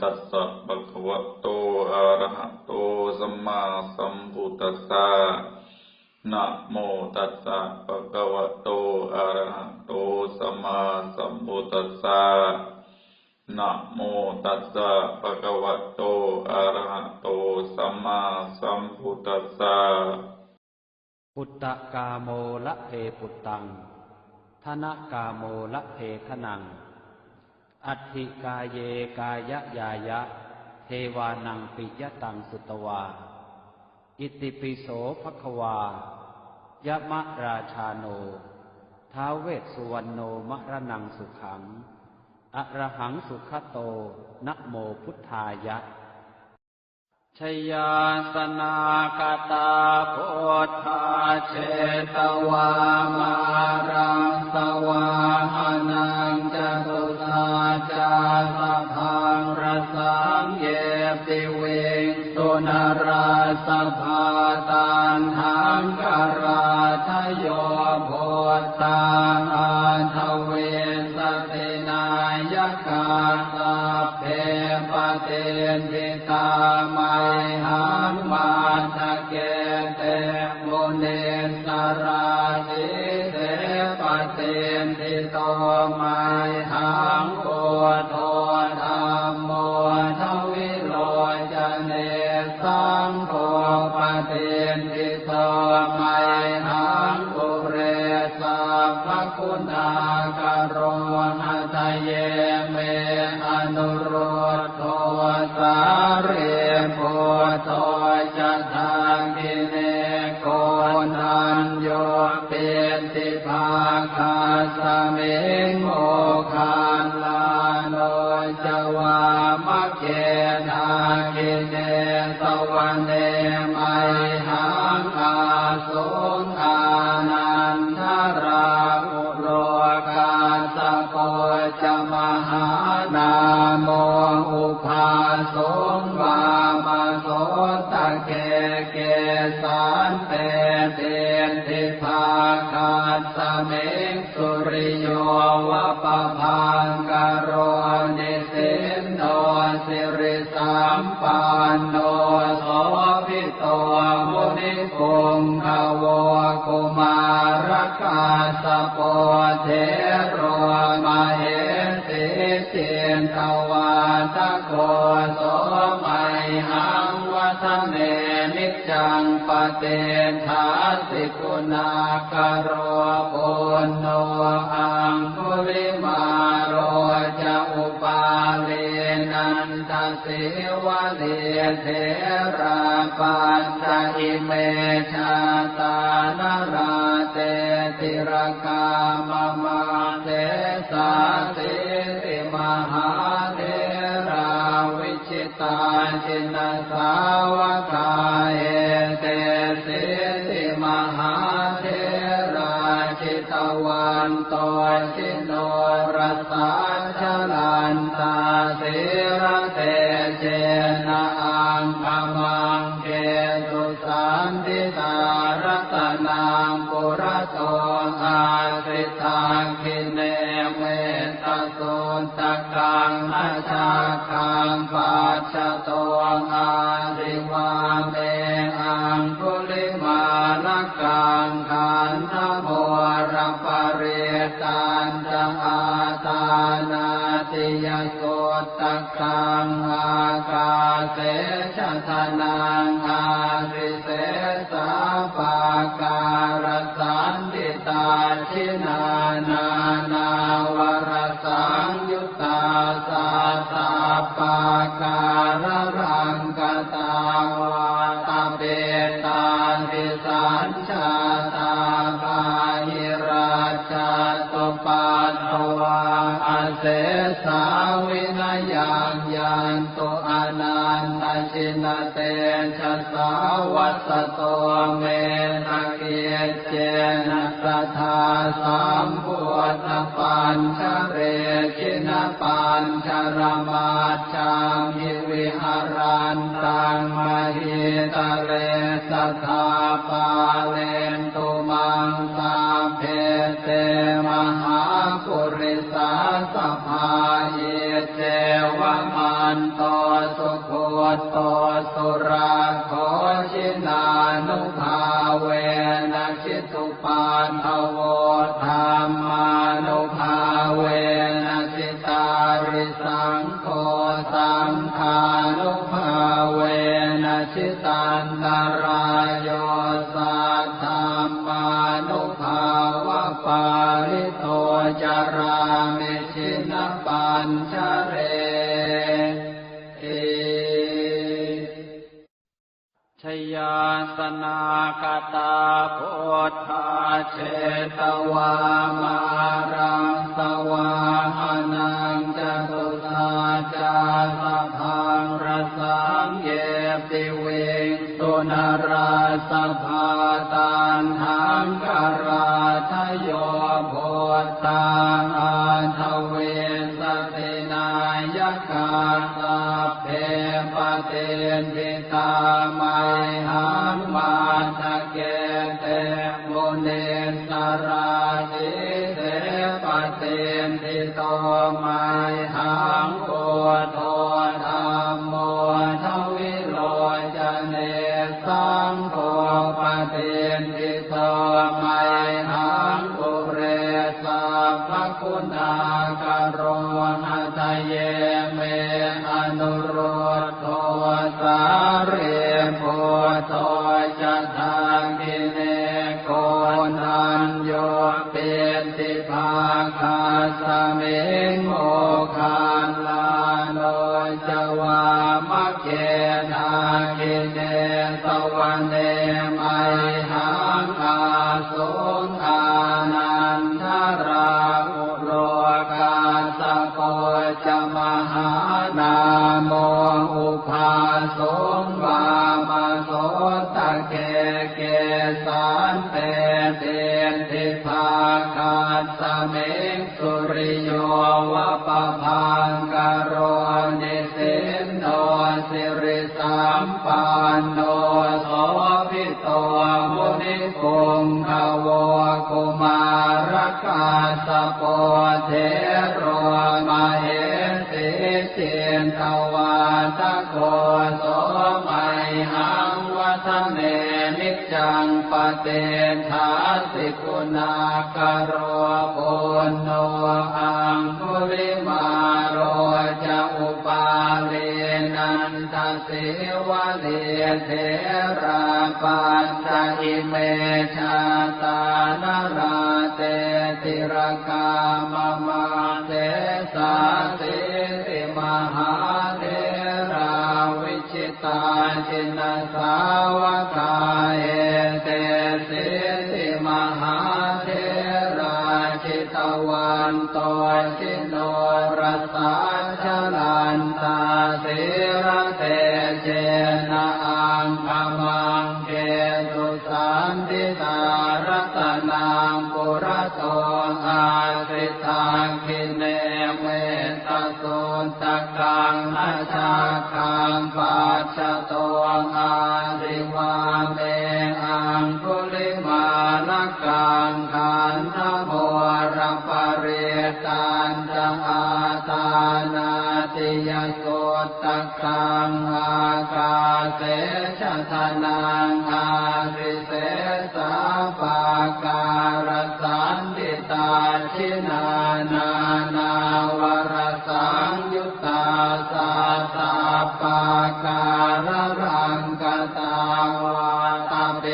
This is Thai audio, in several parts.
ตัสสะภะคะวะโตอะระหะโตสัมมาสัมพุทธัสสะนะโมตัสสะภะคะวะโตอะระหะโตสัมมาสัมพุทธัสสะนะโมตัสสะภะคะวะโตอะระหะโตสัมมาสัมพุทธัสสะปุตตะกาโมละเพปุตตังธนกาโมละเพทนังอัตถิกายเยกายะยายะเทวานังปิยตังสุตวาอิติปิโสภควายะมะราชาโนท้าวเวสสุวรรณโนมรณังสุขังอะระหังสุขโตนะโมพุทธายะชยาสนาคตาพุทธาเชตวามารังสวาหานังจตุสาจาสะพังรสังเยปิเวงสุนราสภาตันหังกราทโยโพตังอันทเวสตินายกาสัพเพปเตติตามัยหังมาทะเกเตมุนิสราสิเตปเตติโตมัยหังโอโทธัมโมทวิโรจเนสังโฆปเตติโตมัยหังปุเรสัพพคุณากโรหะทะเยเมอนุโรธโทสาเรโพโทจะทางกิเนโกนันโยเปติภาคาสเมงโมคันลาโนจวามะเกนากิเนสวรรเนมัยหังอาสุงอานันทราอุโรกาสโกจมหานาโมอุภาสงวามโสตะเกเกสานเตเตติภาคาสเมงสุริโยวะปะพังกโรนิสินโนสิริสัมปันโนโสภิโตมุนิคุงขโวกุมารกาสโปเทโรมาเหสิเจนทวาทะโกโสมัยหังวัฒเนนิจังปเตถาสิกุณากโรปุณโนอังคุลิมาโรจะอุปาเลนันทสิวะเลเทราปัญจอิเมชาตานาราเตติรกามมาเตสาติติมหาเทราวิชิตาจินสาวกาเอเตสิติมหาเทราจิตวันโตชิโนรสาชลันตาสิระเตเจนะอังคมังเกตุสันติตารัตนังปุระโตอาสิตังคิเนเมตสุตกังนาชาคังปัจจโตอาสิวาเมอังคุลิมาลกังขันธโมรปริตันจะอาตานาติยสุตตะกังอากาเสชะทนังอาริเสสาปาการสันติตาชินานา วรสังยุตตาสาสาปาการรังกตาวาตาเปตาทิสัญชาตาภาหิราชาตุปัตถวาอาเสสาวินายังยันตุอนันตชินเตชะสาวัสโตเมตเกียเจนะสัทธาสัมพุทธปัญชเรชินะปัญชรมาชังหิวิหารันตังมหิตะเรสัทธาปาเลนตุมังสาเพเตมหาปุริสาสภาเยเจวะมัน โตสุโคโตสุราโคชินานุภาเวนะชิตุปาทโวธรรมานุภาเวนะสิตาริสังโฆสังฆานุภาเวนะชิตันตรายโยสัทธรรมานุภาวะปาริโตจารามิชินปัญชเรชยาสนากตาโพธาเชตวามารังสวาหานังจตุสาจาสะพังรสังเยปิเวงสุนราสภาตานหังกราทโยโพธาอาทเวสตินายกาสัพเพปเตนทิตามัยหังมาทะเกเตมุเนสราติเตปเตนทิโตมัยหังโอโทธัมโมทวิโรจเนสังโฆปเตนทิโตมัยหังปุเรสัพพคุณากโรหะทะเยเมอนุโรธโทสาเรโพโตจะทางกิเนโกนัญโยเป็นติภาคาสเมงโมคาลาโนจวามะเกนากิเนสวเนมัยหังอาสุงอานันทราอุโลกาสโกจะมหานาโมอุภาสงวามาโสตะเกเกสันเตเตนทิภาคาสเมงสุริโยวะปะพังกโรนิสินโนสิริสัมปันโนโสภิโตมุนิพงขโวกุมารกาสโปเทโรมาเหสิเจนทวาทโกโสมัยหังวัฒเนนิจังปเตทาสิกุณากโรปุณโนอังคุริมาโรจะอุปาเลนันทสิวะเลเทราปัญจอิเมชาตานาราเตติรกามมาเตสาสิติมหาเทราวิชิตาจินสาวกาเอเตสิติมหาเทราจิตวันโตชิโนรสาชลันตาสิระเตเจนะอังคมังเกตุสันติตารัตนังปุระโตอาสิตังคิเนเมตโสตกังอาชาคังปัจจโตอาสิวาเมอังคุลิมาลกังขันธโมรปเรตันจะอาตานาติยโสตกังอากาเสชะทนังอาริเสสาปาการสันติตาชินานานาวรสังยุตตาสาสาปาการรังกตาวาตาเป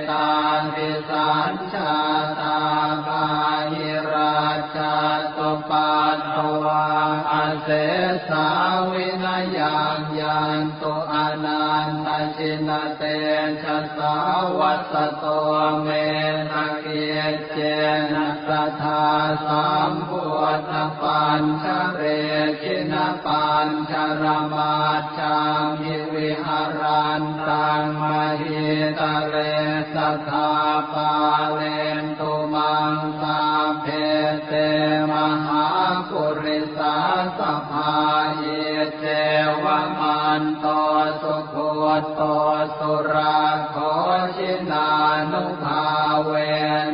ตาติสัญชาตาบาหิราชาตุปัตถวาอาเสสาวินายังยันตุอนันตชินเตชะสาวัสโตเมตเกียเจนะสัทธาสัมพุทธปัญชเรชินปัญชรมาชังหิวิหารันตังมหิตะเรสัทธาปาเลนตุมังสาเพเตมหาปุริสาสภาเยเจวะมันโตสุโคโตสุราโคชินานุภาเว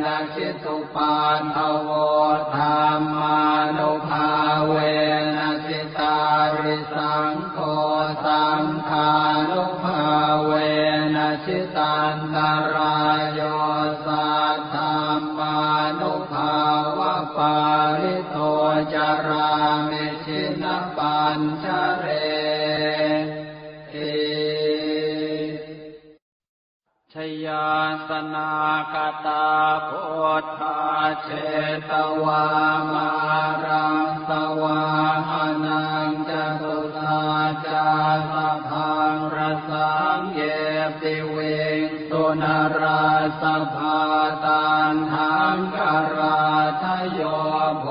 นะชิตุปานทโวธรรมานุภาเวนะสิตาริสังโฆ ยันตรายโยสัทธัมมานุภาวะปาริโตจารามิชินปัญชเรชยาสนากตาพุทธาเชตวามะรังสวาหานังจตุสาจาสัพพังรสังเยปิเวงสุนราสภาตันหังคาราทโยโพ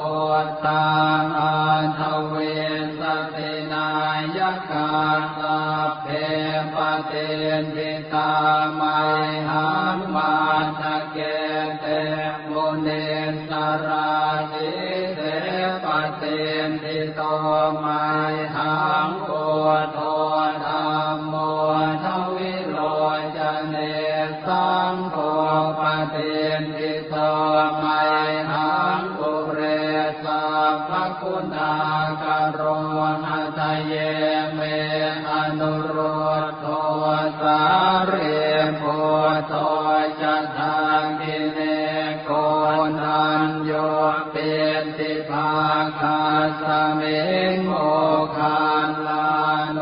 ตังอันทเวสตินายกาสัพเพปเตนทิตามัยหังมาทะเกเตมุเนสราติเตปเตนทิโตมัยหังโอโทธัมโมทวิโรจเนสังโฆปเตนทิโตมัยหังปุเรสัพพคุณากโรหะทะเยเมอนุโรธโทสาเรโพโตจะทางกิเนโกนัญโยเปติภาคาสเมงโมคันลาโน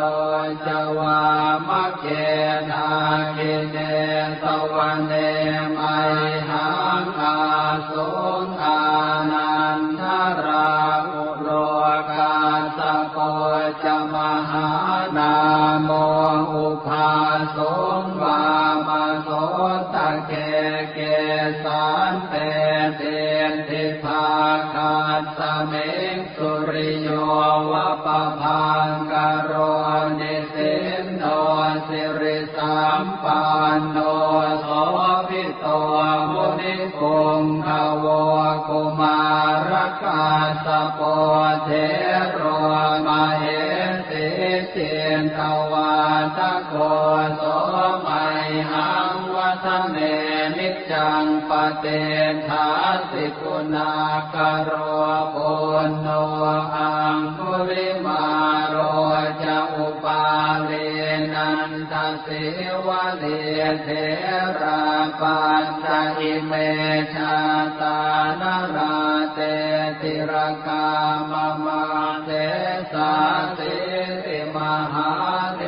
จวามะเกนากิเนสวะเนมัยหังอาสุงอานันทราอุโลกาสโกจมหานาโมอุภาสงวามโสตะเกเกสันเตเตนทิภาคาสเมงสุริโยวะปะพังกโรนิสินโนสิริสัมปันโนโสภิโตมุนิคงขโวกุมารกาสโปเทโรมาเหสิเจนทวาทะโกโสมัยหังวัฒเนนิจจังปเตถาสิกุณากโรปุณโนอังคุลิมาโรจะอุปาเลนันทสิวะเลเทราปัญจอิเมชาตานราเตติรกามมาเตสาติติมหาเท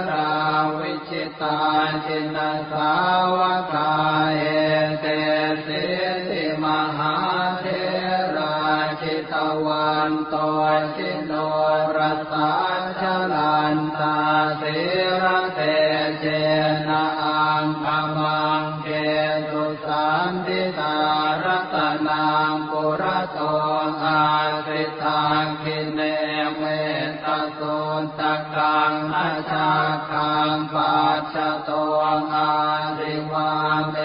ราวิชิตาจินสาวกาเอเตสิติมหาเทราชิตวันโตชิโนรสาชลันตาสิระเตเจนะอังคมังเกตุสันติตารัตนังปุระโตอาสิตังคิเนเมตโสตกังอาชาคังปัจจโตอาริวาเม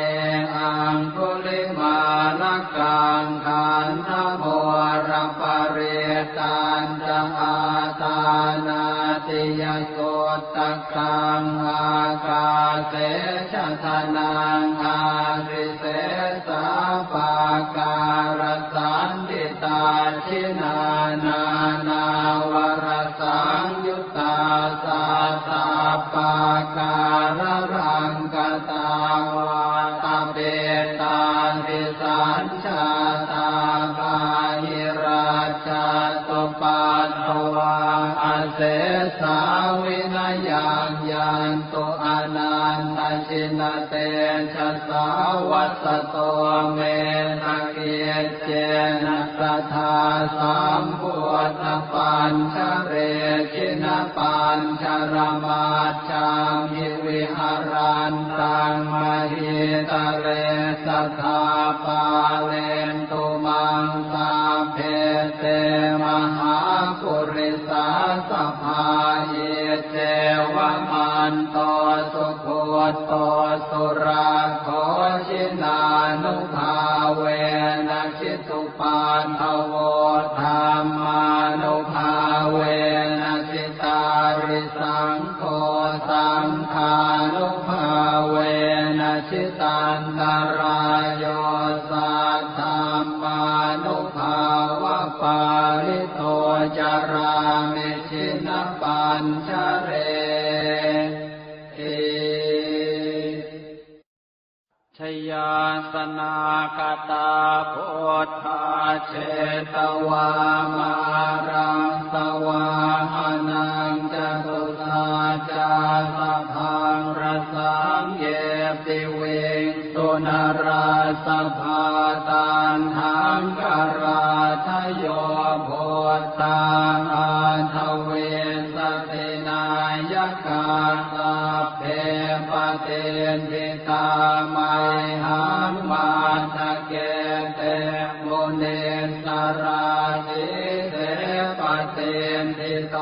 อังคุลิมาลกังขันธโมรปเรตันจะอาตานาติยโสตกังอากาเสชะทนังอาริเสสาปาการสันติตาชินานา นาวรสังยุตตาสาสาปาการรังกตาวาตาเปตาติสัญชาตาภาหิราชาตุปัตถวาอาเสสาวินายังยันตุอนันตชินเตชะสาวัสโตเมนะเกเจนะสัทธาสัมพุทธปัญชเรชินปัญชรมาจามิวิหารันตังมหิตะเรสัทธาปาเลนตุมังสาเพเตมหาปุริสาสภาเยเจวะมันโตสุโคโตสุราโคชินานุภาเวนะชิตุปันทโวธรรมานุภาเวนะสิตาริสังโฆสังฆานุภาเวนะชิตันตรายโยสัทธัมมานุภาวะปาริโตจารามิชินปัญชเร ชยาสนากตาพุทธาเชตวามารังสวาหานังจตุสาจาสัพพังรสังเยปิเวงสุนราสภาตันหังกราทโยโพตังอาทเวสตินายกาสัพเพปเตติตามัยหังมาทะเกเตมุนิสราสิเตปเตติโต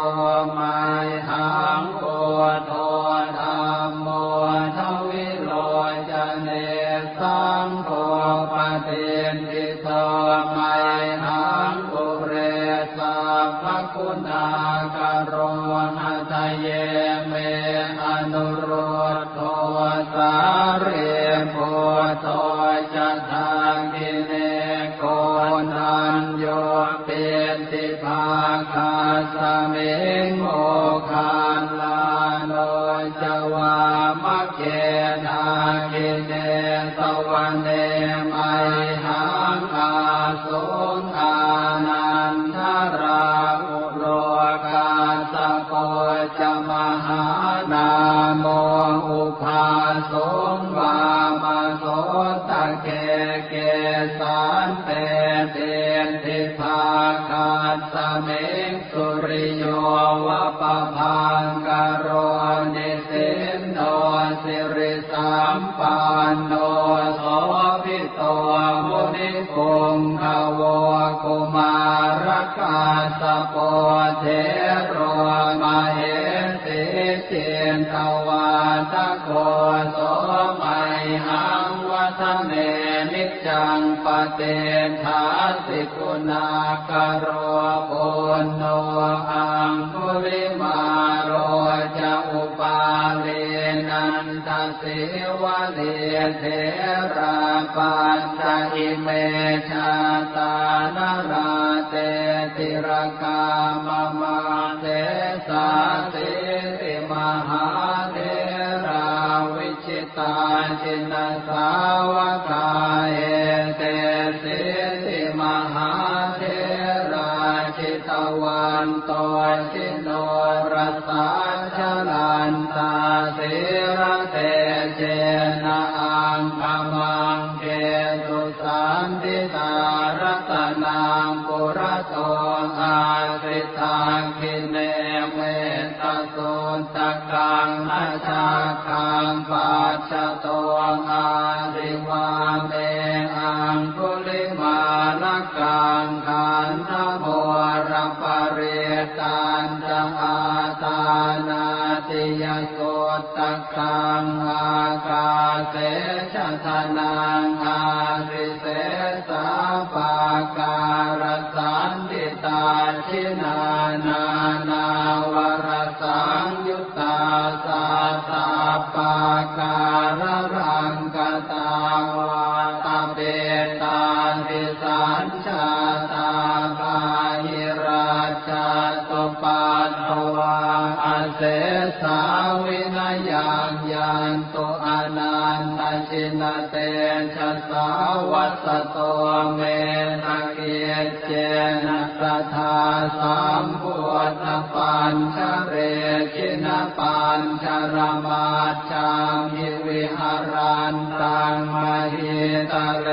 มัยหังโอโทธัมโมทวิโรจเนสังโฆปเตติโตมัยหังปุเรสัพพคุณากโรหะทะเยเมอนุโรธโทสาเรโพโทจะทางกิเนโกนัญโยเปติภาคาสเมงโมคันลาโนจวามะเกทากิเนสวะเนมัยหังอาสุงอานันทราอุโลกาสโกจมหานาโมอุภาสงวามโสตะเกเกสานเตเตติภาคาสเมงสุริโยวะปะพังกโรนิสินโนสิริสัมปันโนโสภิโตมุนิคุงขโวกุมารกาสโปเทโรมาเหสิเจนตวาตะโกโสมัยหังวัฒเนนิจังปเตถาสิกุณากโรปุณโนอังคุลิมาโรจะอุปาเลนันทสิวะเลเทราปัญจอิเมชาตานาราเตติรกามมาเตสาสิติมหาเทราวิชิตาจินสาวกาเอเตสิติมหาเทราจิตวันโตชิโนรสาชลันตาสิระเตเจนะอังคมังเกตุสันติตารัตนังปุระโตอาสิตังคิเนเมตสุตกังนาชาคังปัจจโตอาสิวาเมอังคุลิมาลกังขันธโมรปเรตันจะอาตานาติยสุตตะกังอากาเสชะทนังอาริเสสาปาการสันติตาชินานา นาวรสังยุตตาสาสาปาการรังกตาวาตาเปตาติสัญชาตาภาหิราชาตุปัตถวาอาเสสาวินายังยันตุอนันตชินเตชะสาวัสโตเมตเกียเจนะสัทธาสัมพุทธปัญชเรชินปัญชรมาชังหิวิหารันตังมหิตเร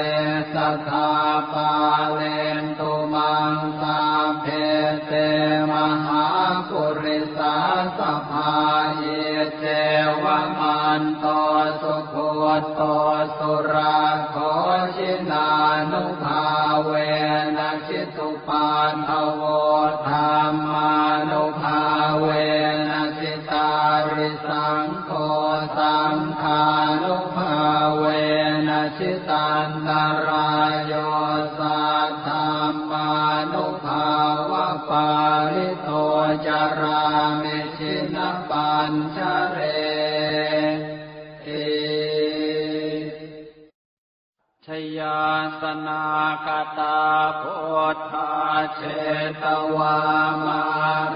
สัทธาปาเลนตุมังสาเพเตมหาปุริสาสภาเยเจวมันโตสุโคโตสุราโคชินานุภาเวนะชิตุปานทโวธรรมานุภาเวนะสิตาริสังโฆสังฆานุภาเวนะชิตันตรายโยสัทธัมมานุภาวะปาริโตจารามิชินปัญชเรชยาสนากตาพุทธาเชตวามา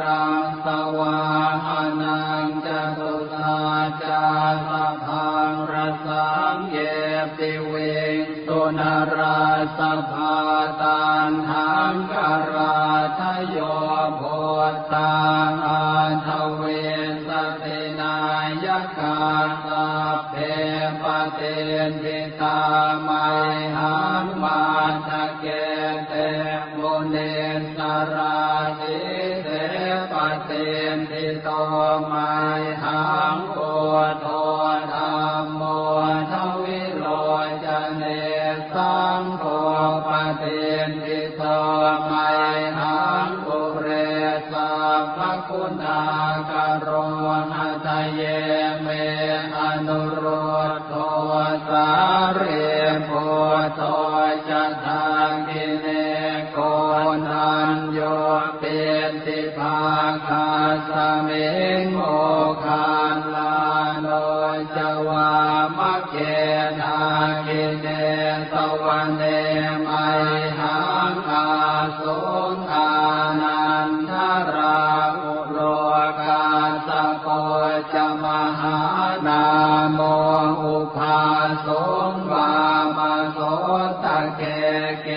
รังสวาหานังจตุสาจาสัพพังรสัง เยปิเวงสุนราสภาตันหังกราทโยโพตังอันทเวสตินายกาสัพเพปเตนทิตามัยหังมาทะเกเตมุเนสราติเตปเตนทิโตมัยหังโอโทธัมโมทวิโรจเนสังโฆปเตนทิโตมัยหังปุเรสัพพคุณากโรหะทะเยเมอนุโรธโทสาเรโพโตจะทางกิเนโกนัญโยเป็นติภาคาสเมงโมคานลาโนจวามะเกนากิเนสวเนมัยหังอาสุงอานันทราอุโลกาสโกจะมหานาโมอุภาสงวามาโสตะเกเก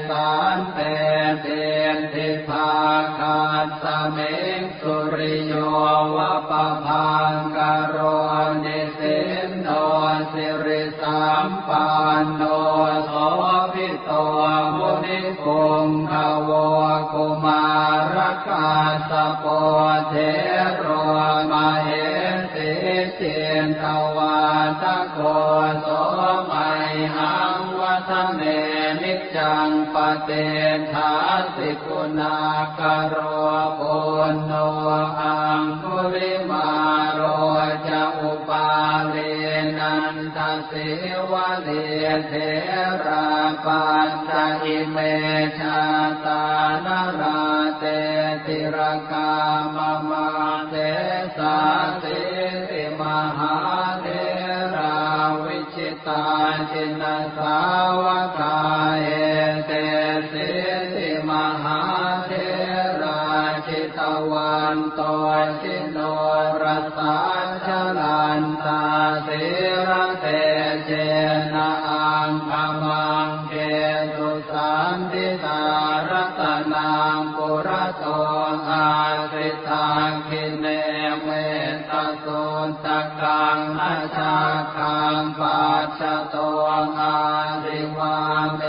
สันเตเตนทิภาคาสเมงสุริโยวะปะพังกโรนิสินโนสิริสัมปันโนโสภิโตมุนิพงขโวกุมารกาสโปเทโรมาเหสิเจนทวาทโกโสมัยหังวัฒเนนิจังปเตทาสิกุณากโรปุณโนอังคุริมาโรจะอุปาเลนันทสิวะเลเทราปัญจอิเมชาตานาราเตติรกามมาเตสาสิติมหาเทราวิชิตาจินสาวกาเอเตสิติมหาเทราจิตวันโตชิโนรสาชลันตาสิระเตเจนะอังคมังเกตุสันติตารัตนังปุระโตอาสิตังคิเนเมตโสตกังอาชาคังปัจจโตอาสิวาเม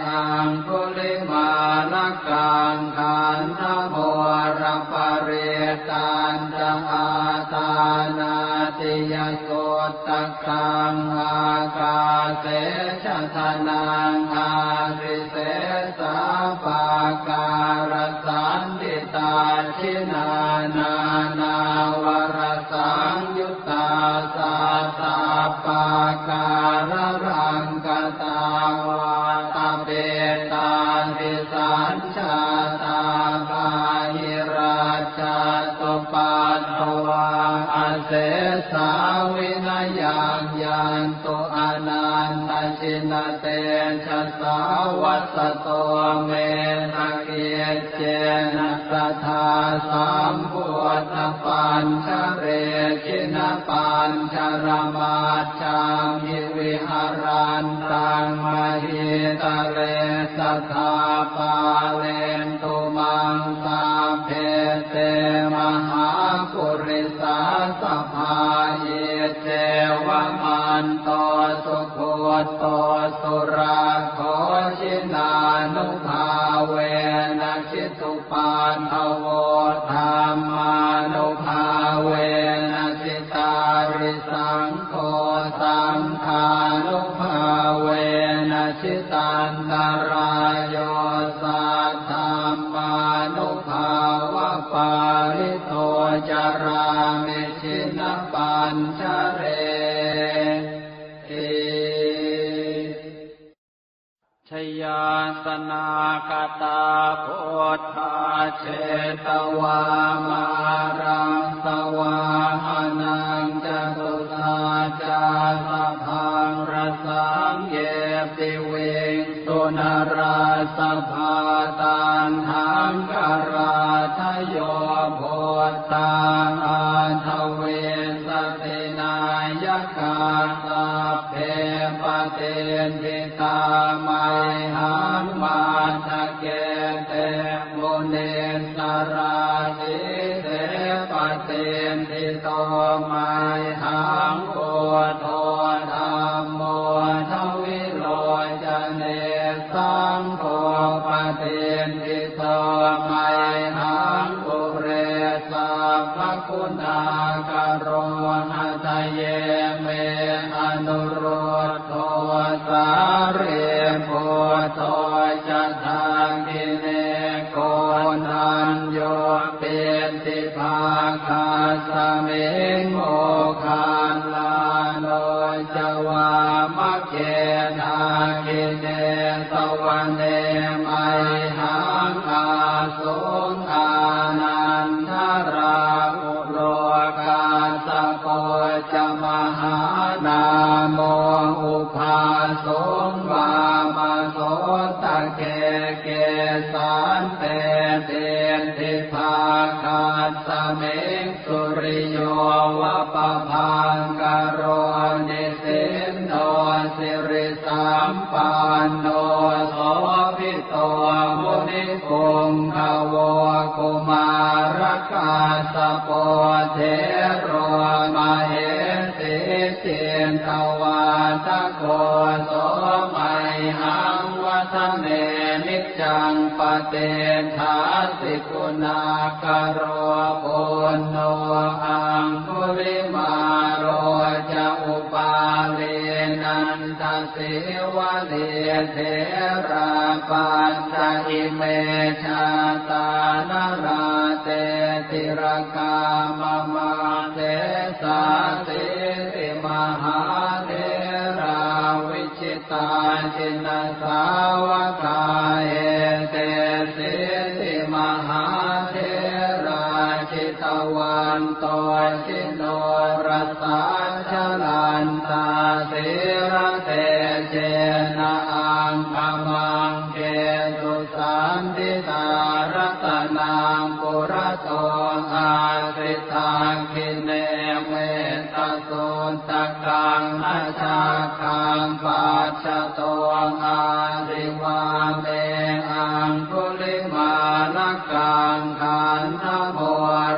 อังคุลิมาลกังขันธโมรปเรตันจะอาตานาติยโสตกังอากาเสชะทนังอาริเสสาปาการสันติตาชินานานาวรสังยุตตาสาสาปาการรังกตาวาตาเปตาติสัญชาตาบาหิราชาตุปัตถวาอาเสสาวินายังยันตุอนันตชินเตชะสาวัสโตเมนะเกียเจนะสัทธาสัมพุทธปัญชเรชินะปัญชรมาชังยิวิหารันตังมหิตะเรสัทธาปาเลนตุมังสาเพเตมหาปุริสาสภาเยเจวะมันโตสุโคโตสุราโคชินานุภาเวนะชิตุปันทโวธรรมานุภาเวนะสิตาริสังโฆสังฆานุภาเวนะชิตันตรายโยสัทธัมมานุภาวะปาริโตจารามิชินปัญชเรชยาสนากตาโพธาเชตวามารังสวาหานังจตุสาจาสะพังรสังเยปิเวงสุนราสภาตันหังกราทโยโพตังอันทเวสตินายกาสัพเพ ปเตนทิตาไมหังมาทะเกเตมุเนสราสิเตปเตนทิโตไมหังโอโทธัมโมทวิโรจเนสังโฆปเตนทิโตไมหังปุเรสัพพคุณากโรหะทะเยเมอนุโรธโทสาเรโพโตจะทางกิเนโกนัญโยเปติภาคาสเมงโมคาลาโนจวามะเกทากิเนสวะเนไมหังอาสุงอานันทราอุโลกาสโกจะมหานาโมอุภาสงวามโสตะเกเกสันเตเตนทิภาคาสเมงสุริโยวะปะพังกโรนิสินโนสิริสัมปันโนโสภิโตมุนิคงขโวกุมารกาสโปเทโรมาเหสิเจนทวาทะโกโสไมหังวัฒเนนิจจังปเตถาสิกุณากโรปุณโนอังคุริมาโรจะอุปาเลนันทสิวะเลเทราปัญจอิเมชาตานราเตติรกามมาเตสาสิติมหาเทราวิชิตาจินสาวกาเอเตสิติมหาเทราชิตวันโตชิโนรัสสาชลันตาสิระเตเจนะอังคมังเกตุสันติตารัตนังปุระโตอาสิตังคิเนเวตโสตกังอาชาคังปัจจโตอาริวาเมอังคุลิมาลกังขันธโม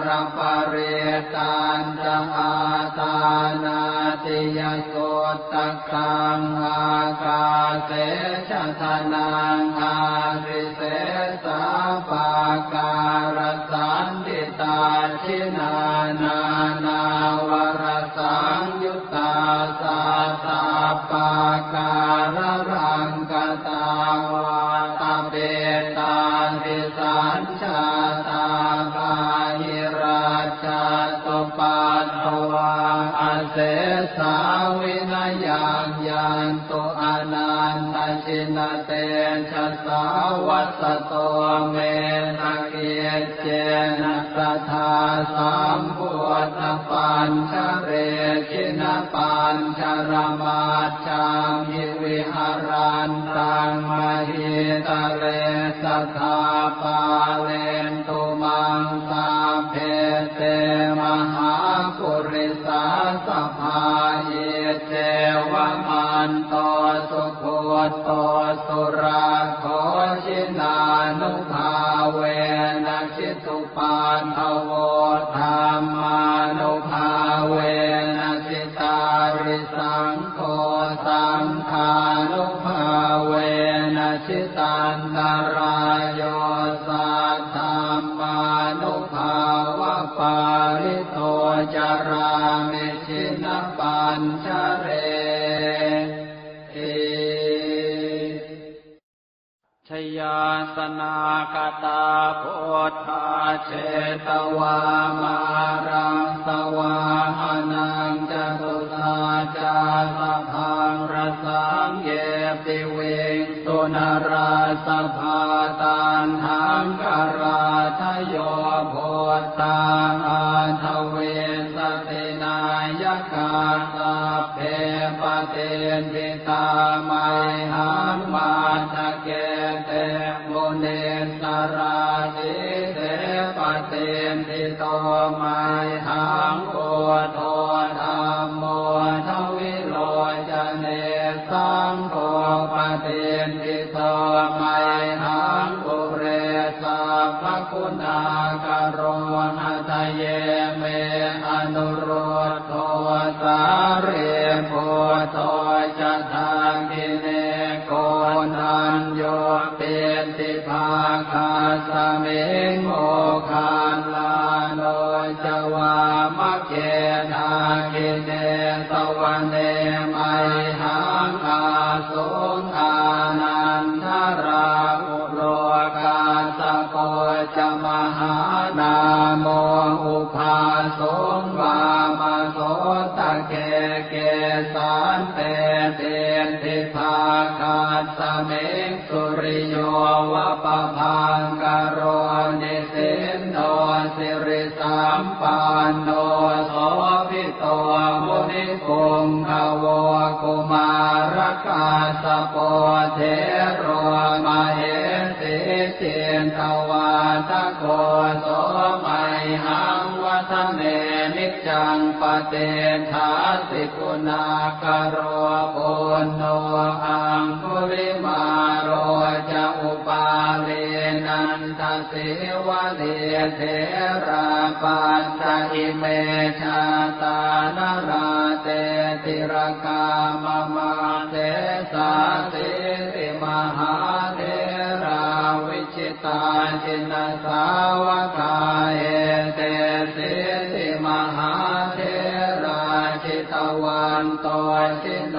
รปะเรตันจะอาตานาติยโสตกังอากาเสชะทนังอาริเสสาปาการสันติตาชินานา นาวรสังยุตตาสาสาปาการรังกตาวาตาเปตาทิสัญชาตาภาหิราชาตุปัตถวาอาเสสาวินายังยันตุอนันตชินเตชะสาวัสโตเมนะเกเจนะสัทธาสัมพุทธปัญชเรชินะปัญชรมาชามิวิหารันตังมหิตะเรสัทธาปาเลนตุมังสาเพเตมหาปุริสาสภาเยเจวะมันโตสุโคโตสุราโคชินานุภาเวนะชิตุปันทโวธรรมานุภาเวนะสิตาริสังโฆสังฆานุภาเวนะชิตันตรายโยสัทธัมมานุภาวะปาริโตจารามิชินปัญชเรชยาสนากตาโพธาเชตวามารังสวาหานังจตุสาจาสพังรสังเยปิเวงสุนราสภาตันหังกราทโยโพตังอันทเวสตินายกาสัพเพปเตนทิตาไมหังมาทะเกเตมุเนสราสิเตปเตนทิโตไมหังโอโทธัมโมทวิโรจเน สังโฆปะเทนทิโตไมหังปุเรสัพพคุณากโรหะทะเยเมอนุโรธโทสาเรโพโทจะทางกิเนโกนันโยเปติภาคาสเมงโมคานลาโนจวามะเกนากิเนสวะเนมัยหังอาสุงอานันทราอุโลกาสโกจมหานาโมอุภาสงวามโสตะเกเกสานเตเตนทิภาคาสเมงสุริโยวะปะพังกโรนิสินโนสิริสัมปันโนโสภิโตมุนิปุงขโวกุมารกาสโปเทโรมเหสิเจนทวาทโกโสมัยหังวัฒเนนิจังปเตถาสิกุณากโรปุณโนอังคุลิมาโรจะอุปาเลนันทสิวะเลเทราปัสสะอิเมชาตานาราเตติรกามมาเตสาสิติมหาเทราวิชิตาจินสาวกาเอเตสิติมหาเทราชิตวันโตชิโน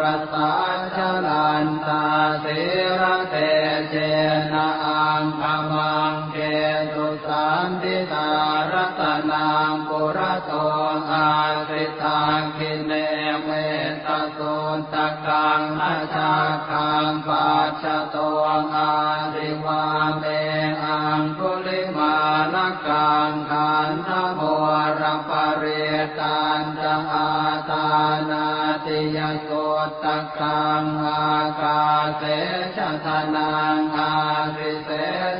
รสาชลันตาสิระเตเจนะอังคมังเกตุสันติตารัตนังปุระโตอาสิตังคิเนเมตโสตกังอาชาคังปัจจโตอาริวาเมอังคุลิมานะกังขันธโมระปะเรตันจะอาตานาติยโสตกังอากาเสชะทนังอาริเส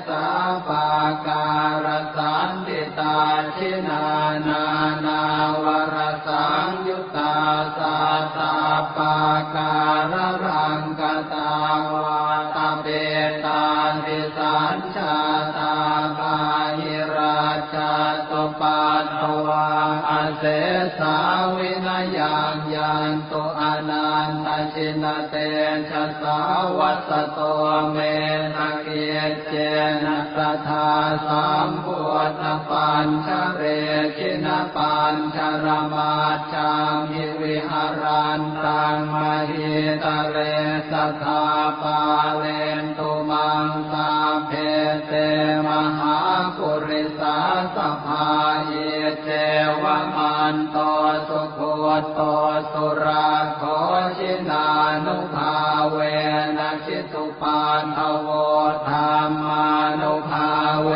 สาปาการสันติตาชินานานาวรสังยุตตาสาสาปาการรังกตาวาตาเบตาติสัญชาตาบาหิราชาตุปัตถวาอาเสสาวินายังยันตุอนันตชินเตชะสาวัสโตเมนะเกียเจนะสัทธาสัมพุทธปัญชเรชินปัญชรมาจังหิวิหารันตังมหิตะเรสัทธาปาเลนตุมังสาเพเตมหาปุริสาสภาเยเจวะมันโตสุโคโตสุราโคชินานุภาเวนะชิตุปานทโวธรรมานุภาเว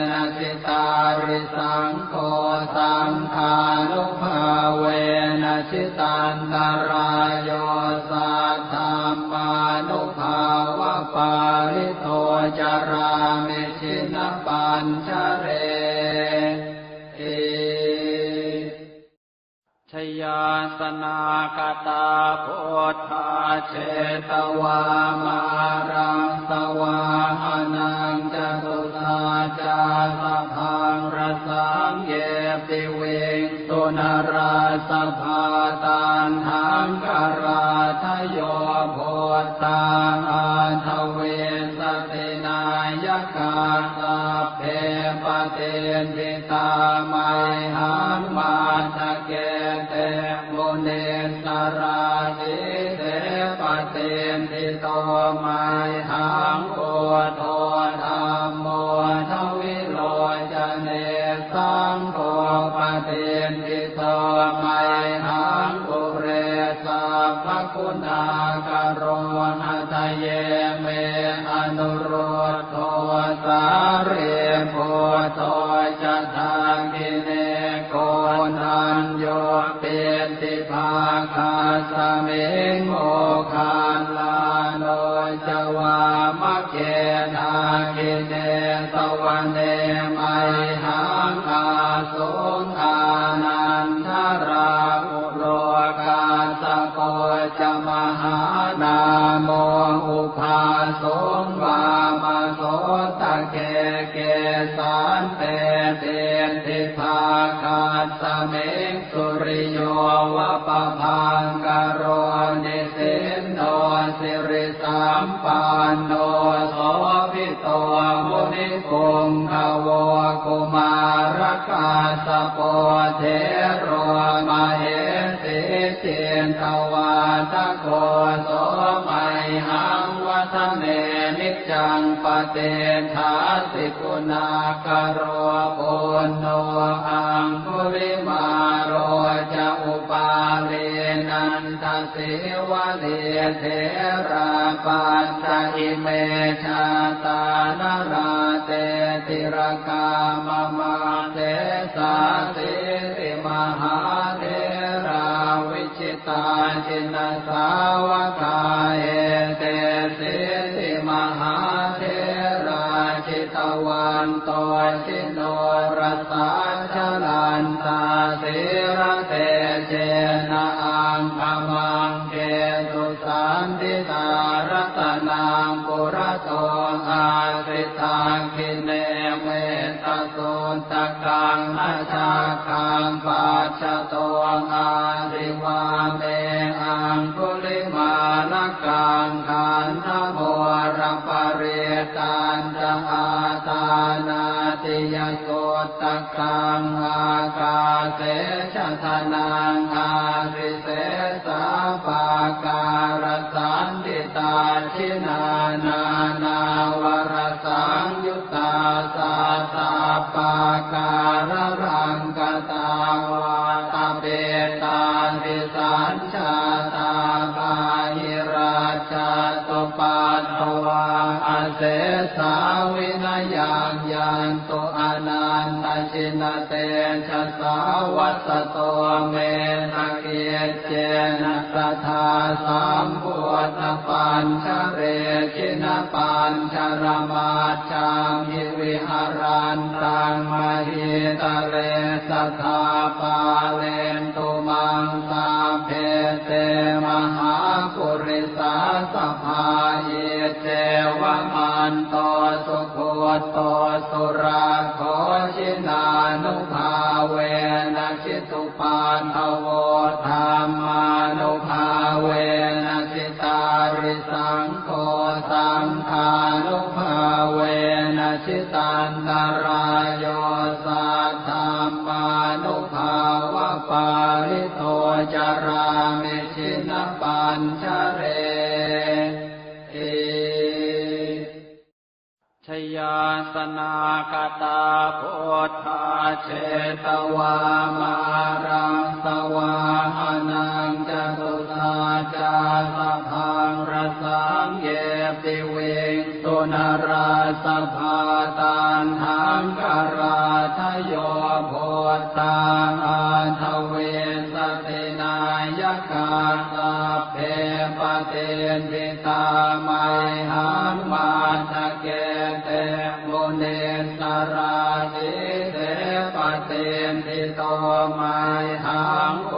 นะสิตาริสังโฆสังฆานุภาเวนะชิตันตรายโยสัทธัมมานุภาวะปาริโตจารามิชินปัญชเรชยาสนากตาพุทธาเชตวามารังสวาหานังจตุสาจาสพังรสังเยปิเวงสุนราสภาตันหังกราทโยโพตังอาทเวสตินายกาสัพเพปเตนทิตาไมหังมาทะเกเตโมเนสราสิเตปเตนทิโตไมหังโอโทธัมโมทวิโรจเนสังโฆปเตนทิโตไมหังปุเรสัพพคุณากโรหะทะเยเมอนุโรธโทสาเรโพโทจะทางกิเนโกนันโยเปติภาคาสเมงโมคานลาโนจวามะเกนากิเนสวะเนมัยหังอาสุงอานันทราอุโลกาสโกจมหา โมอุปาสงวามาโสตะเกเกสานเตเตติภาคาสเมงสุริโยวะปะพังกโรนิสินโนสิริสัมปันโนโสภิโตมุนิคุงขโวกุมารกาสโปเทโรมเหสิเจนทวาทโกโสมัยหังวัฒเนนิจังปเตถาสิกุณากโรปุณโนอังคุลิมาโรจะอุปาเลนันทสิวะเลเทราปัสสะอิเมชาตานราเตติรกามมาเตสาสิติมหาเทราวิชิตาจินสาวกาเอเตสิติมหาเทราจิตวันโตชิโนรสาชลันตาสิระเตเจนะอังคมังเกตุสันติตารัตนังปุระโตอาสิตังคิเนเมตโสตกังอาชาคังปัจจโตอาสิวาเมอังคุลิมาลกังขันธโมรปริตันจะอาตานาติยโสตกังอากาเสชะทนังอาสิเสสาปาการสันติตาชินานานาวรสังยุตตาสาสาปาการรังกตาวาตาเปตานิสัญชาตาบาหิราชาตุปัตถวาอาเสสาวินายังยันตุอนันตชินเตชะสาวัสโตเมตเกียเจนะสัทธาสัมพุทธปัญชเรชินปัญชรมาจามิวิหารันตังมหิตเรสัทธาปาเลนตุมังสาเพเตมหาปุริสาสภาเยเจวะมันโตสุโคโตสุราโคชินานุภาเวนะชิตุปานทโวธรรมานุภาเวนะชิตาริสังโฆสังฆานุภาเวนะชิตันตรายโยสัทธัมมานุภาวะปาริโตจารามิชินปัญชเรชยาสนากตาพุทธาเชตวามารังสวาหานังจตุสาจาสพังรสังเยปิเวงสุนราสภาตันหังกราทโยโพตังอันทเวสตินายกาสัพเพปเตนทิตามัยหังมาตะเกเตมุเนสราติเตปเตนทิโตมัยหังโอ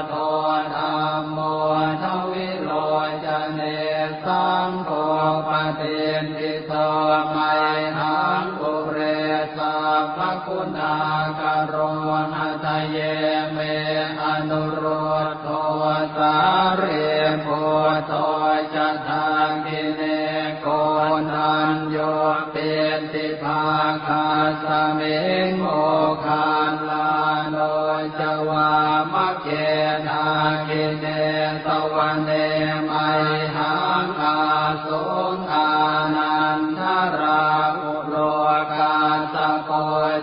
โทธัมโมทวิโรจเนสังโฆปเตนทิโตมัยหังปุเรสัพพคุณากโรหัตเยเมอนุโรธโทสาเรโพโทจะทางกิเนโกนันโยเป็นติภาคาสเมงโมคานลาโนจวามะเกนากิเนสวะเนมัยหังอาสุงอานันทราอุโลกาสโก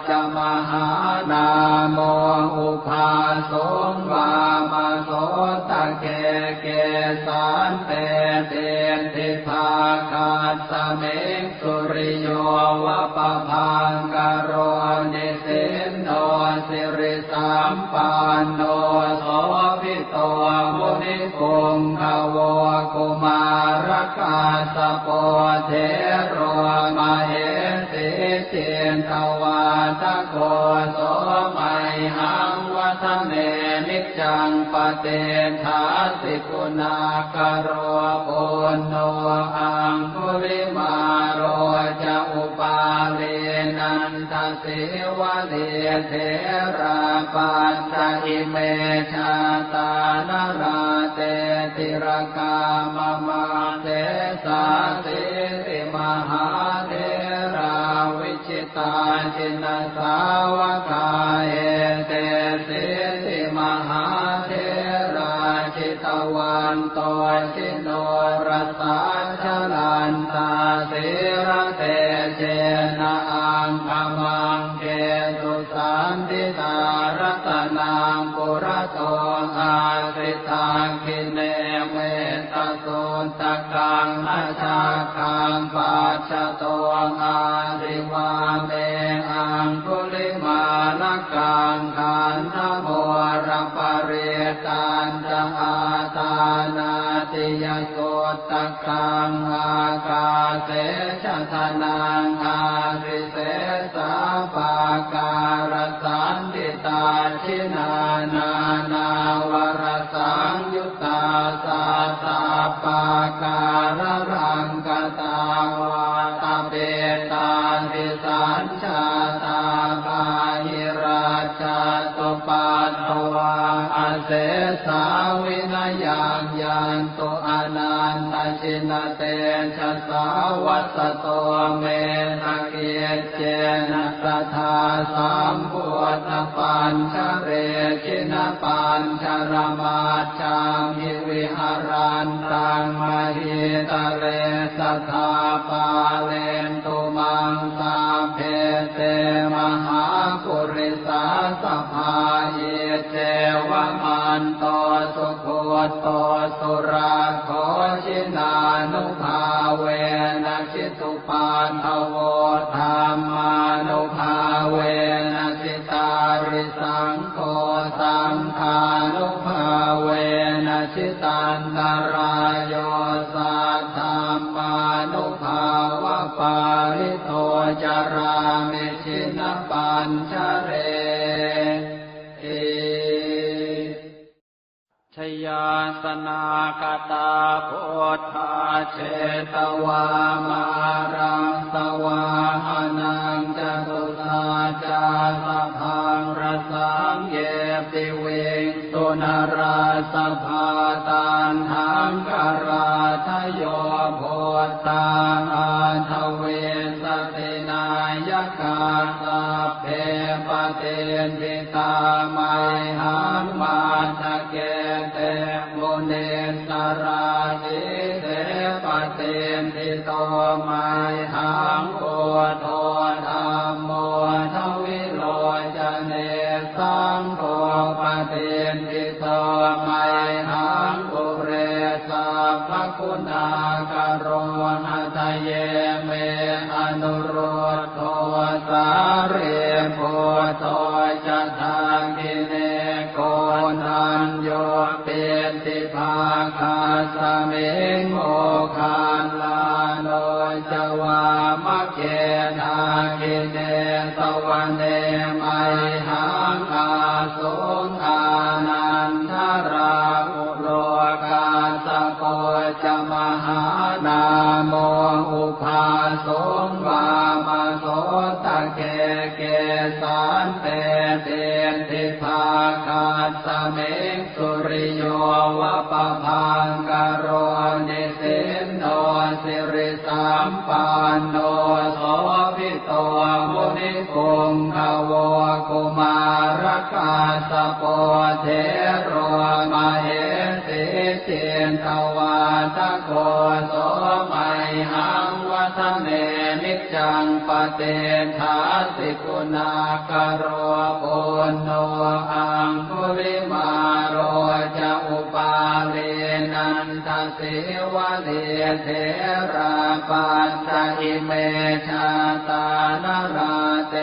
จมหานาโมอุปาสงวามาโสตะเกเกสานเตเตติภาคาสเมงสุริโยวะปะพังกโรนิสินโนสิริสัมปันโนโสภิโตมุนิคุงขโวกุมารกาสโปเทโรมเหสิเจนทวาทโกโสมัยหังวัฒเนนิจังปเตถาสิกุณากโรปุณ นโนอังคุลิมาโรจะอุปาเลนันทสิวะเลเทระปัสสะอิเมชาตานราเตติรกามมาเตสาสิติมหาเทราวิชิตาจินสาวกาเอเตสิติมหาเทราชิตวันโตชิโนรสาชลันตาสิระเตเจนะอังคมังเกตุสันติตารัตนังปุระโตอาสิตังคิเนเมตโสตกังอาชาคังปัจจโตอาริวาเมอังคุลิมานะกังขันธโมระปะเรตันจะอาตานาติยโสตกังอากาเสชะทนังอาริเสสาปาการสันติตาชินานานาวรสังยุตตาสาสาปาการรังกตาวาตาเบตาติสัญชาตาบาหิราชาตุปัตถวาอาเสสาวินยังยันตุอนันตชินเตชะสาวัสโตเมนะเกียเจนะสัทธาสัมพุทธปัญชเรชินปัญชรมาจังหิวิหารันตังมหิตะเรสัทธาปาเลนตุมังสาเพเตมหาปุริสาสภาเยเจวะมันโตสุโคโตสุราโคชินานุภาเวนะชิตุปานทโวธรรมานุภาเวนะสิตาริสังโฆสังฆานุภาเวนะชิตันตรายโยสัทธัมมานุภาวะปาริโตจารามิชินปัญชเรชยาสนากตาพุทธาเชตวามารังสวาหานังจตุสาจาสพังรสังเยปิเวงสุนราสภาตานหังกราทโยโพตังอาทเวสตินายกาสัพเพปเตนติตาไมหังมาทะเกเตโมเนสราติเตปเตนติโตไมหังโอโทธัมโมทวิโรจเนสังโฆปเตนติโตไมหังปุเรสัพพคุณากโรหัตเยเมอนุโรธโทสาเรโพโตจะทางกิเนโกนันโยเปติภาคาสเมงโมคานลาโนจวามะเกนากิเนสวะเนมัยหังอาสงอานันทราอุโรกาสโกจะมหานาโมอุภาสงวามโสตะเกเกสันเตเตนทิภาคาสเมงสุริโยวะปะพังกโรนิสินโนสิริสัมปันโนโสภิโตมุนิคุงขโวกุมารกาสโปเทโรมเหสิเจนทวาทโกโสมัยหังวัฒเนนิจังปเตถาสิกุณากโรโอนโนอังคุลิมาโรจะอุปาเลนันทสิวะเลเทราปัสสะอิเมชาตานราเต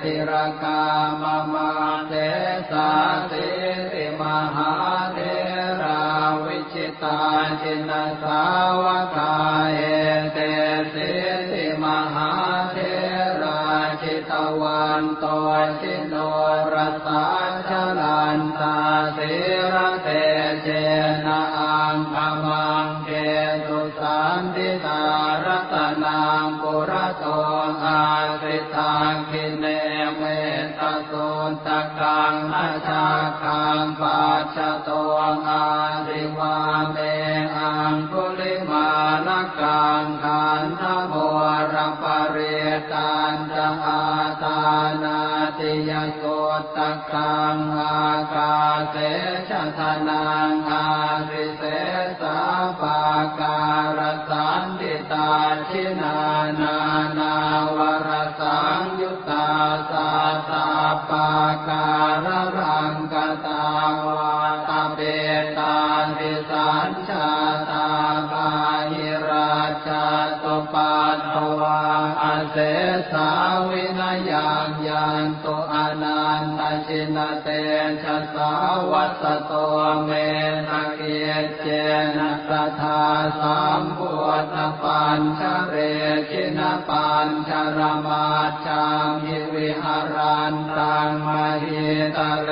ติรกามมาเตสาสิติมหาเทราวิชิตาจินสาวกาเอเตสิติมหาเทราชิตวันโตชิโนรสาชลันตาสิระเตเจนะอังคมังเกตุ สันติตารัตนังปุระโตอาสิตังคิเนเมตโสตกังอาชาคังปัจจโตอาริวาเมอังคุลิมาลกังขันธโมรปริตันจะอาตานาติยโสตกังอากาเสชะทนังอาริเสสาปาการสันติตาชินานานาวรสังยุตตาสาสาปาการรังกตาวาตาเปตานิสัญชาตาบาหิราชาตุปัตถวาอาเสสาวินายังยันตุอนันตชินเตชะสาวัสโตเมตเกียเจนะสัทธาสัมพุทธปัญชเรชินปัญชรมาจามิวิหารันตังมหิตเร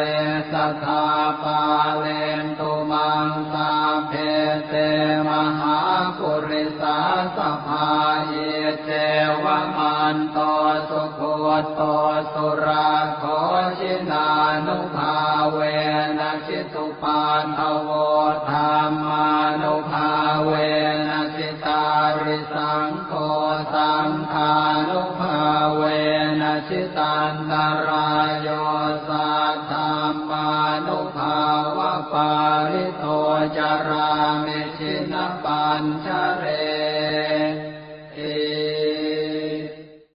สัทธาปาเลนตุมังสาเพเตมหาปุริสาสภาเยเจวมันโตสุโคโตสุราโคชินานุภาเวนะชิตุปานทโวธรรมานุภาเวนะชิตาริสังโฆสังฆานุภาเวนะชิตันตรายโยสัทธามานุภาวะปาริโตจารามิชินปัญชเร